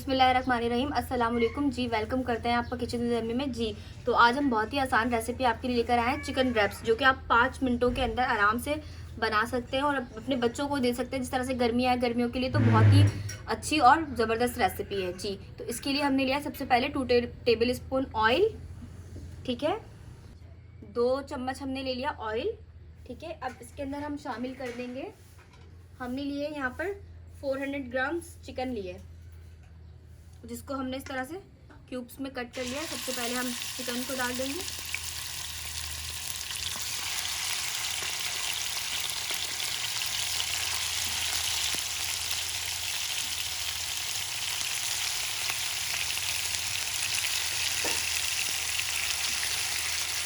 बिस्मिल्लाहिर्रहमानिर्रहीम। अस्सलाम वालेकुम जी। वेलकम करते हैं आपका किचन विद में जी। तो आज हम बहुत ही आसान रेसिपी आपके लिए लेकर आए हैं, चिकन रैप्स, जो कि आप 5 मिनटों के अंदर आराम से बना सकते हैं और अपने बच्चों को दे सकते हैं। जिस तरह से गर्मियाँ हैं, गर्मियों के लिए तो बहुत ही अच्छी और ज़बरदस्त रेसिपी है जी। तो इसके लिए हमने लिया सबसे पहले 2 टेबल स्पून ऑयल, ठीक है। 2 चम्मच हमने ले लिया ऑयल, ठीक है। अब इसके अंदर हम शामिल कर देंगे, हमने लिए यहाँ पर 400 ग्राम्स चिकन लिए, जिसको हमने इस तरह से क्यूब्स में कट कर लिया। सबसे पहले हम चिकन को डाल देंगे।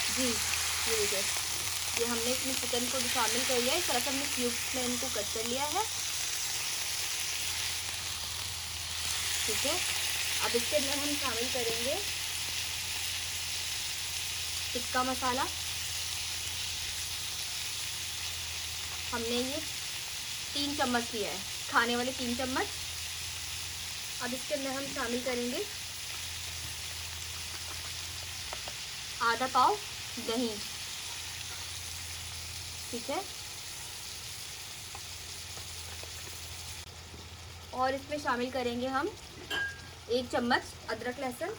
जी ये देखिए, ये हमने इसमें चिकन को शामिल कर लिया। इस तरह से हमने क्यूब्स में इनको कट कर लिया है, ठीक है। अब इसके अंदर हम शामिल करेंगे टिक्का मसाला। हमने ये 3 चम्मच लिया है, खाने वाले 3 चम्मच। अब इसके अंदर हम शामिल करेंगे आधा पाव दही, ठीक है। और इसमें शामिल करेंगे हम 1 चम्मच अदरक लहसुन।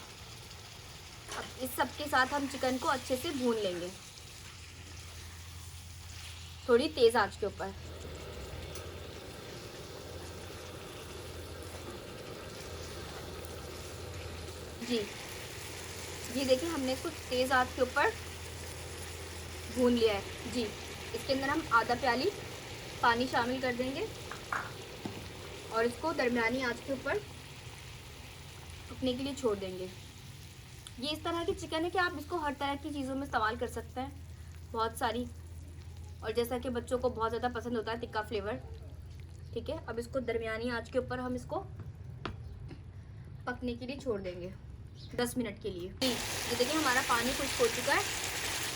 अब इस सब के साथ हम चिकन को अच्छे से भून लेंगे, थोड़ी तेज आंच के ऊपर। जी ये देखिए, हमने इसको तेज आंच के ऊपर भून लिया है जी। इसके अंदर हम आधा प्याली पानी शामिल कर देंगे और इसको दरमियानी आंच के ऊपर पकने के लिए छोड़ देंगे। ये इस तरह की चिकन है कि आप इसको हर तरह की चीज़ों में इस्तेमाल कर सकते हैं, बहुत सारी। और जैसा कि बच्चों को बहुत ज़्यादा पसंद होता है टिक्का फ्लेवर, ठीक है। अब इसको दरमियानी आंच के ऊपर हम इसको पकने के लिए छोड़ देंगे 10 मिनट के लिए। ये देखिए, हमारा पानी खुश्क हो चुका है,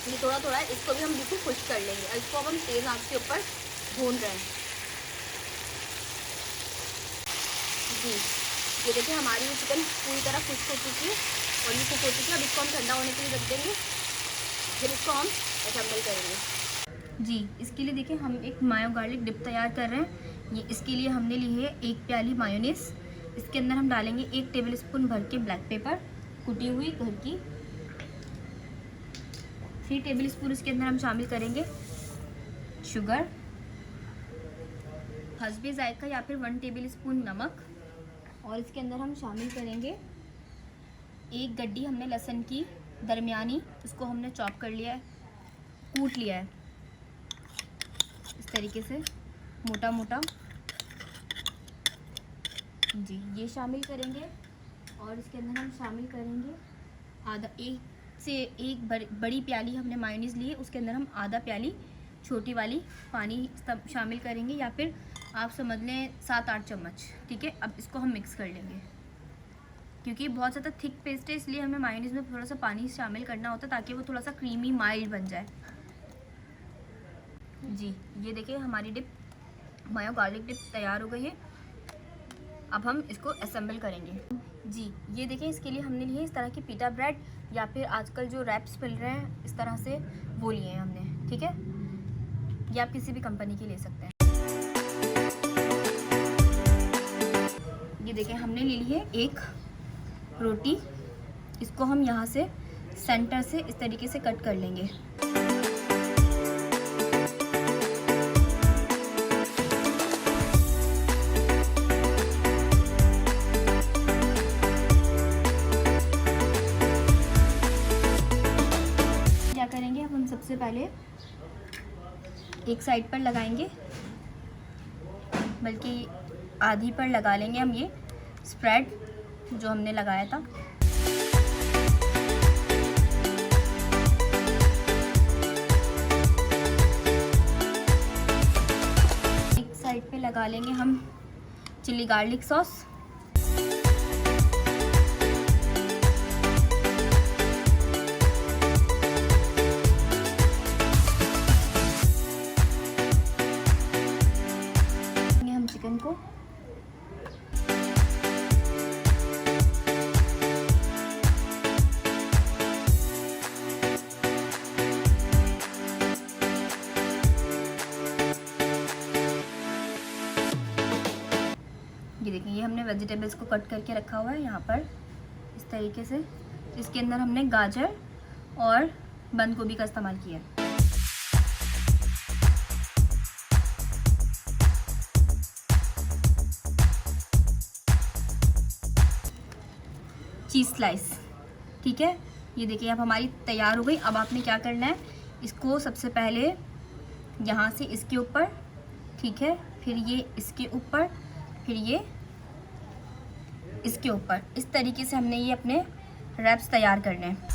ये थोड़ा थोड़ा है, इसको भी हम बिल्कुल खुश्क कर लेंगे। इसको अब हम तेज़ आंच के ऊपर भून रहे हैं जी। ये देखिए, हमारी ये चिकन पूरी तरह खुश्क हो चुकी है और ये कुक हो चुकी है। अब इसको हम ठंडा होने के लिए रख देंगे, फिर इसको हम असेंबल करेंगे जी। इसके लिए देखिए, हम एक मायो गार्लिक डिप तैयार कर रहे हैं। ये इसके लिए हमने ली है 1 प्याली मायोनीज। इसके अंदर हम डालेंगे 1 टेबल स्पून भर के ब्लैक पेपर, कुटी हुई घर की। 3 टेबल स्पून इसके अंदर हम शामिल करेंगे शुगर, हस्बे जायका या फिर 1 टेबल स्पून नमक। और इसके अंदर हम शामिल करेंगे 1 गड्डी हमने लहसुन की दरमियानी, इसको हमने चॉप कर लिया है, कूट लिया है इस तरीके से मोटा मोटा जी। ये शामिल करेंगे और इसके अंदर हम शामिल करेंगे आधा, 1 से 1 बड़ी प्याली हमने मायोनीज ली है, उसके अंदर हम आधा प्याली छोटी वाली पानी शामिल करेंगे, या फिर आप समझ लें 7-8 चम्मच, ठीक है। अब इसको हम मिक्स कर लेंगे, क्योंकि बहुत ज़्यादा थिक पेस्ट है, इसलिए हमें मायोनीज में थोड़ा सा पानी शामिल करना होता है ताकि वो थोड़ा सा क्रीमी माइल्ड बन जाए जी। ये देखिए, हमारी डिप मायो गार्लिक डिप तैयार हो गई है। अब हम इसको असेंबल करेंगे जी। ये देखिए, इसके लिए हमने लिए इस तरह की पीटा ब्रेड, या फिर आजकल जो रैप्स मिल रहे हैं इस तरह से, वो लिए हैं हमने, ठीक है। ये आप किसी भी कंपनी के ले सकते हैं। ये देखिए, हमने ले ली है 1 रोटी, इसको हम यहाँ से सेंटर से इस तरीके से कट कर लेंगे। क्या करेंगे, अब हम सबसे पहले एक साइड पर लगाएंगे, बल्कि आधी पर लगा लेंगे हम ये स्प्रेड जो हमने लगाया था। एक साइड पे लगा लेंगे हम चिली गार्लिक सॉस। हम चिकन को हमने वेजिटेबल्स को कट करके रखा हुआ है यहाँ पर इस तरीके से। इसके अंदर हमने गाजर और बंद गोभी का इस्तेमाल किया है। चीज़ स्लाइस, ठीक है। ये देखिए अब हमारी तैयार हो गई। अब आपने क्या करना है, इसको सबसे पहले यहाँ से इसके ऊपर, ठीक है, फिर ये इसके ऊपर, फिर ये इसके ऊपर, इस तरीके से हमने ये अपने रैप्स तैयार करने हैं।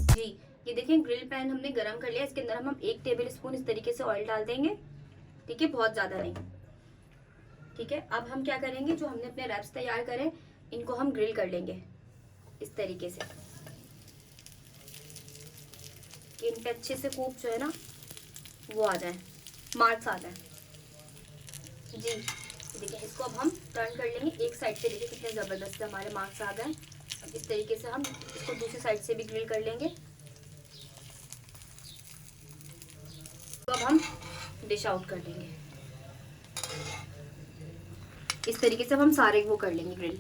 जी ये देखिए ग्रिल पैन हमने गरम कर लिया। इसके अंदर हम 1 टेबल स्पून इस तरीके से ऑयल डाल देंगे, ठीक है, बहुत ज़्यादा नहीं, ठीक है। अब हम क्या करेंगे, जो हमने अपने रैप्स तैयार करें इनको हम ग्रिल कर लेंगे इस तरीके से कि इन पे अच्छे से खूब जो है ना वो आ जाए, मार्क्स आ जाए। जी देखिए इसको अब हम टर्न कर लेंगे एक साइड से। देखिए कितने ज़बरदस्त हमारे मार्क्स आ गए। अब इस तरीके से हम इसको दूसरी साइड से भी ग्रिल कर लेंगे। तो अब हम डिश आउट कर लेंगे इस तरीके से। अब हम सारे वो कर लेंगे ग्रिल।